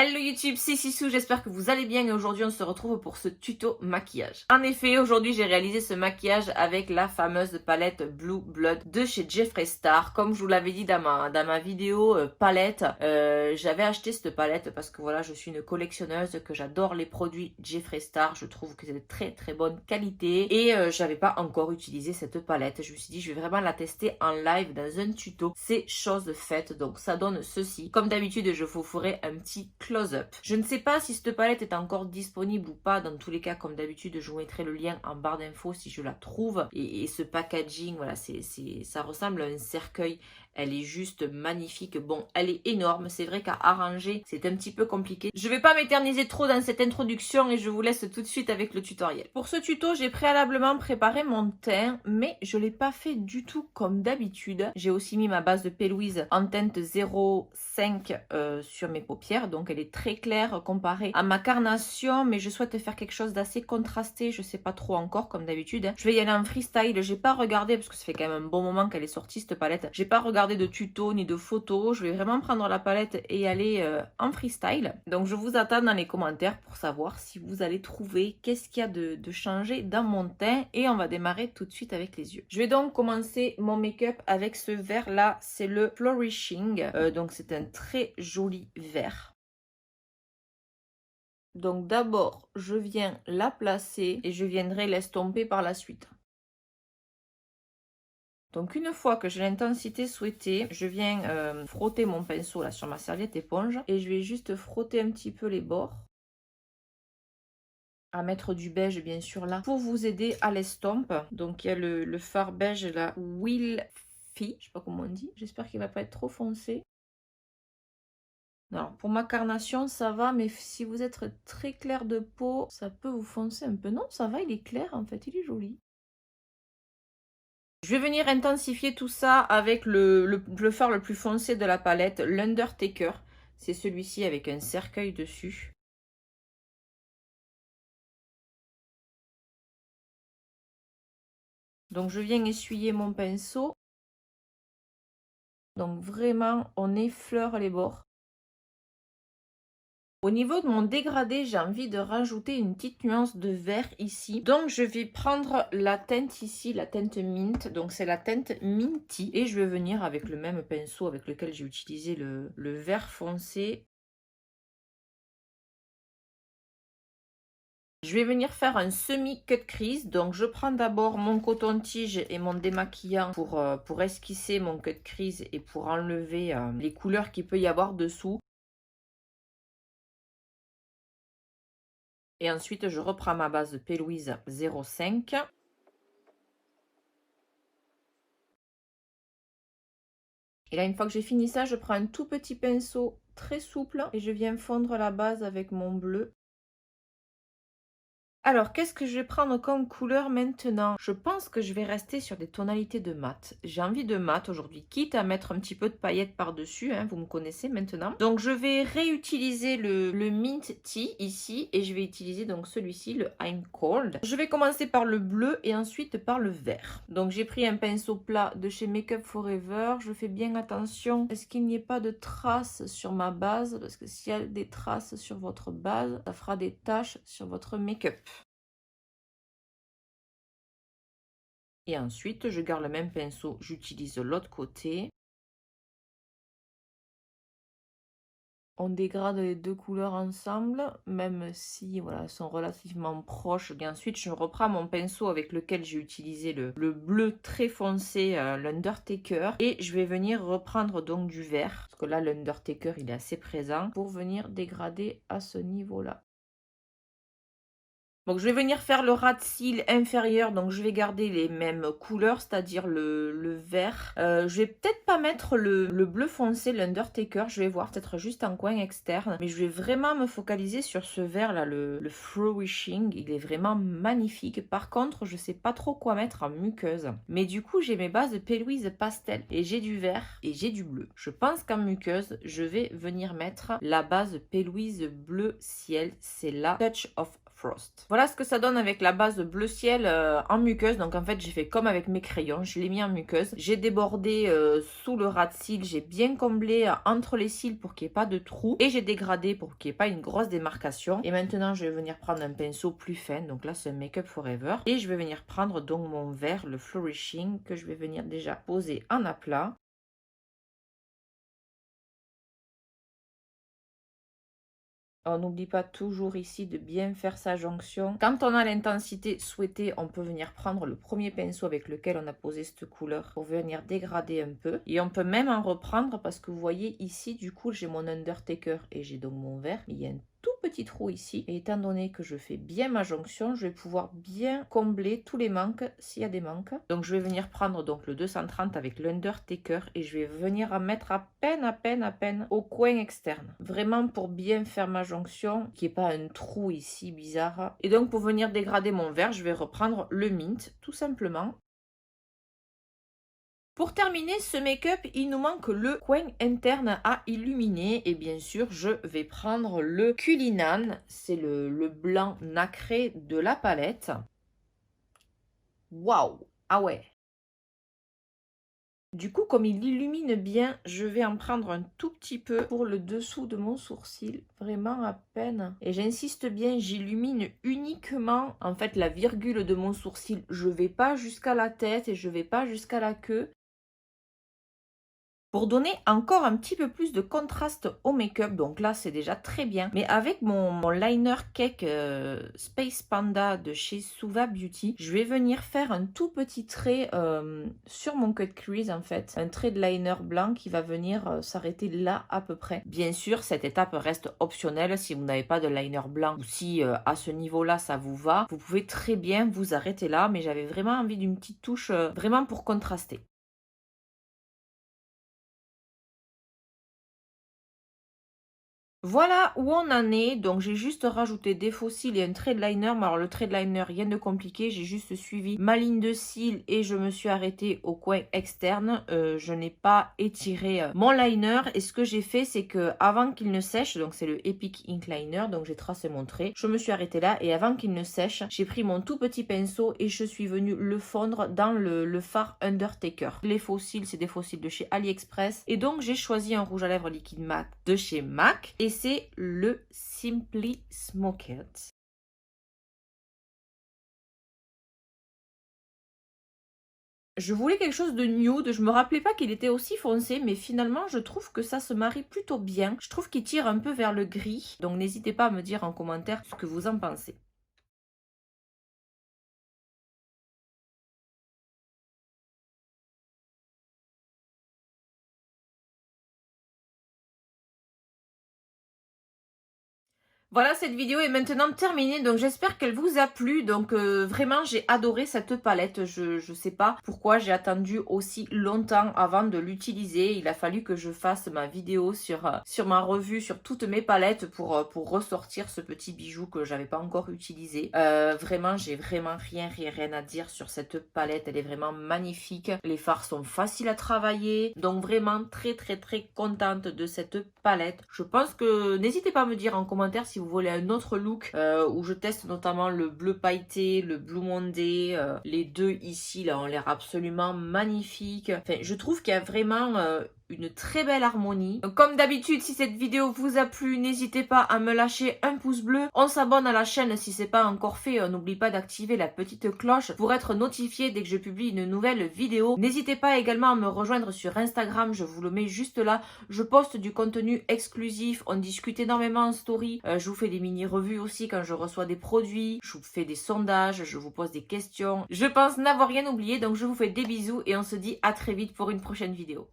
Hello YouTube, c'est Sissou, j'espère que vous allez bien et aujourd'hui on se retrouve pour ce tuto maquillage. En effet, aujourd'hui j'ai réalisé ce maquillage avec la fameuse palette Blue Blood de chez Jeffree Star. Comme je vous l'avais dit dans ma vidéo palette, j'avais acheté cette palette parce que voilà, je suis une collectionneuse, que j'adore les produits Jeffree Star, je trouve que c'est de très très bonne qualité et j'avais pas encore utilisé cette palette. Je me suis dit je vais vraiment la tester en live dans un tuto, c'est chose faite, donc ça donne ceci. Comme d'habitude je vous ferai un petit close-up. Je ne sais pas si cette palette est encore disponible ou pas. Dans tous les cas, comme d'habitude, je vous mettrai le lien en barre d'infos si je la trouve. Et ce packaging, voilà, ça ressemble à un cercueil. Elle est juste magnifique. Bon, elle est énorme. C'est vrai qu'à arranger, c'est un petit peu compliqué. Je ne vais pas m'éterniser trop dans cette introduction et je vous laisse tout de suite avec le tutoriel. Pour ce tuto, j'ai préalablement préparé mon teint, mais je ne l'ai pas fait du tout comme d'habitude. J'ai aussi mis ma base de P. Louise en teinte 05 sur mes paupières. Donc, elle est très claire comparée à ma carnation, mais je souhaite faire quelque chose d'assez contrasté. Je ne sais pas trop encore, comme d'habitude. Je vais y aller en freestyle. J'ai pas regardé, parce que ça fait quand même un bon moment qu'elle est sortie, cette palette. J'ai pas regardé de tuto ni de photos. Je vais vraiment prendre la palette et aller en freestyle. Donc je vous attends dans les commentaires pour savoir si vous allez trouver qu'est-ce qu'il y a de changé dans mon teint. Et on va démarrer tout de suite avec les yeux. Je vais donc commencer mon make-up avec ce vert là. C'est le Flourishing. Donc c'est un très joli vert. Donc d'abord, je viens la placer et je viendrai l'estomper par la suite. Donc une fois que j'ai l'intensité souhaitée, je viens frotter mon pinceau là sur ma serviette éponge et je vais juste frotter un petit peu les bords. À mettre du beige bien sûr là pour vous aider à l'estompe. Donc il y a le fard beige là, Will Fee, je sais pas comment on dit. J'espère qu'il va pas être trop foncé. Alors pour ma carnation ça va, mais si vous êtes très clair de peau, ça peut vous foncer un peu. Non, ça va, il est clair en fait, il est joli. Je vais venir intensifier tout ça avec le fard le plus foncé de la palette, l'Undertaker. C'est celui-ci avec un cercueil dessus. Donc je viens essuyer mon pinceau. Donc vraiment, on effleure les bords. Au niveau de mon dégradé, j'ai envie de rajouter une petite nuance de vert ici. Donc, je vais prendre la teinte ici, la teinte Mint. Donc, c'est la teinte Minty. Et je vais venir avec le même pinceau avec lequel j'ai utilisé le vert foncé. Je vais venir faire un semi-cut crease. Donc, je prends d'abord mon coton-tige et mon démaquillant pour esquisser mon cut crease et pour enlever les couleurs qu'il peut y avoir dessous. Et ensuite, je reprends ma base de P. Louise 05. Et là, une fois que j'ai fini ça, je prends un tout petit pinceau très souple et je viens fondre la base avec mon bleu. Alors, qu'est-ce que je vais prendre comme couleur maintenant? Je pense que je vais rester sur des tonalités de mat. J'ai envie de mat aujourd'hui, quitte à mettre un petit peu de paillettes par-dessus, hein, vous me connaissez maintenant. Donc, je vais réutiliser le Mint Tea ici et je vais utiliser donc celui-ci, le I'm Cold. Je vais commencer par le bleu et ensuite par le vert. Donc, j'ai pris un pinceau plat de chez Makeup Forever. Je fais bien attention à ce qu'il n'y ait pas de traces sur ma base, parce que s'il y a des traces sur votre base, ça fera des taches sur votre make-up. Et ensuite, je garde le même pinceau, j'utilise l'autre côté. On dégrade les deux couleurs ensemble, même si voilà, elles sont relativement proches. Et ensuite, je reprends mon pinceau avec lequel j'ai utilisé le bleu très foncé, l'Undertaker. Et je vais venir reprendre donc du vert, parce que là, l'Undertaker, il est assez présent, pour venir dégrader à ce niveau-là. Donc je vais venir faire le ras de cils inférieur, donc je vais garder les mêmes couleurs, c'est-à-dire le vert. Je vais peut-être pas mettre le bleu foncé, l'Undertaker, je vais voir, peut-être juste en coin externe. Mais je vais vraiment me focaliser sur ce vert là, le Flourishing, il est vraiment magnifique. Par contre, je sais pas trop quoi mettre en muqueuse. Mais du coup, j'ai mes bases de P. Louise pastel et j'ai du vert et j'ai du bleu. Je pense qu'en muqueuse, je vais venir mettre la base P. Louise bleu ciel, c'est la Touch of Frost. Voilà ce que ça donne avec la base bleu ciel en muqueuse. Donc en fait j'ai fait comme avec mes crayons, je l'ai mis en muqueuse. J'ai débordé sous le ras de cils, j'ai bien comblé entre les cils pour qu'il n'y ait pas de trous. Et j'ai dégradé pour qu'il n'y ait pas une grosse démarcation. Et maintenant je vais venir prendre un pinceau plus fin. Donc là c'est un Make Up Forever. Et je vais venir prendre donc mon vert, le Flourishing, que je vais venir déjà poser en aplat. On n'oublie pas toujours ici de bien faire sa jonction. Quand on a l'intensité souhaitée, on peut venir prendre le premier pinceau avec lequel on a posé cette couleur pour venir dégrader un peu. Et on peut même en reprendre parce que vous voyez ici, du coup, j'ai mon Undertaker et j'ai donc mon vert. Il y a un tout petit trou ici. Et étant donné que je fais bien ma jonction, je vais pouvoir bien combler tous les manques s'il y a des manques. Donc je vais venir prendre donc le 230 avec l'Undertaker et je vais venir en mettre à peine au coin externe. Vraiment pour bien faire ma jonction, qu'il n'y ait pas un trou ici bizarre. Et donc pour venir dégrader mon vert, je vais reprendre le Mint tout simplement. Pour terminer ce make-up, il nous manque le coin interne à illuminer. Et bien sûr, je vais prendre le Cullinan. C'est le blanc nacré de la palette. Waouh! Ah ouais! Du coup, comme il illumine bien, je vais en prendre un tout petit peu pour le dessous de mon sourcil. Vraiment à peine. Et j'insiste bien, j'illumine uniquement en fait la virgule de mon sourcil. Je ne vais pas jusqu'à la tête et je ne vais pas jusqu'à la queue. Pour donner encore un petit peu plus de contraste au make-up, donc là c'est déjà très bien. Mais avec mon liner cake Space Panda de chez Suva Beauty, je vais venir faire un tout petit trait sur mon cut crease en fait. Un trait de liner blanc qui va venir s'arrêter là à peu près. Bien sûr, cette étape reste optionnelle si vous n'avez pas de liner blanc ou si à ce niveau-là ça vous va. Vous pouvez très bien vous arrêter là, mais j'avais vraiment envie d'une petite touche vraiment pour contraster. Voilà où on en est, donc j'ai juste rajouté des faux cils et un trait de liner, mais alors le trait de liner, rien de compliqué, j'ai juste suivi ma ligne de cils et je me suis arrêtée au coin externe, je n'ai pas étiré mon liner et ce que j'ai fait c'est que avant qu'il ne sèche, donc c'est le Epic Ink Liner, donc j'ai tracé mon trait, je me suis arrêtée là et avant qu'il ne sèche, j'ai pris mon tout petit pinceau et je suis venue le fondre dans le fard Undertaker. Les faux cils, c'est des faux cils de chez AliExpress et donc j'ai choisi un rouge à lèvres liquide MAC de chez MAC et c'est le Simply Smoked. Je voulais quelque chose de nude, je me rappelais pas qu'il était aussi foncé, mais finalement je trouve que ça se marie plutôt bien. Je trouve qu'il tire un peu vers le gris, donc n'hésitez pas à me dire en commentaire ce que vous en pensez. Voilà, cette vidéo est maintenant terminée, donc j'espère qu'elle vous a plu. Donc vraiment, j'ai adoré cette palette. Je sais pas pourquoi j'ai attendu aussi longtemps avant de l'utiliser. Il a fallu que je fasse ma vidéo sur ma revue, sur toutes mes palettes pour ressortir ce petit bijou que j'avais pas encore utilisé. Vraiment, j'ai vraiment rien à dire sur cette palette. Elle est vraiment magnifique. Les fards sont faciles à travailler. Donc vraiment très contente de cette palette. Je pense que n'hésitez pas à me dire en commentaire si vous voulez un autre look où je teste notamment le bleu pailleté, le Blue Monday. Les deux ici là ont l'air absolument magnifiques. Enfin, je trouve qu'il y a vraiment une très belle harmonie. Donc, comme d'habitude, si cette vidéo vous a plu, n'hésitez pas à me lâcher un pouce bleu. On s'abonne à la chaîne si c'est pas encore fait. N'oublie pas d'activer la petite cloche pour être notifié dès que je publie une nouvelle vidéo. N'hésitez pas également à me rejoindre sur Instagram, je vous le mets juste là. Je poste du contenu exclusif, on discute énormément en story. Je vous fais des mini-revues aussi quand je reçois des produits. Je vous fais des sondages, je vous pose des questions. Je pense n'avoir rien oublié, donc je vous fais des bisous et on se dit à très vite pour une prochaine vidéo.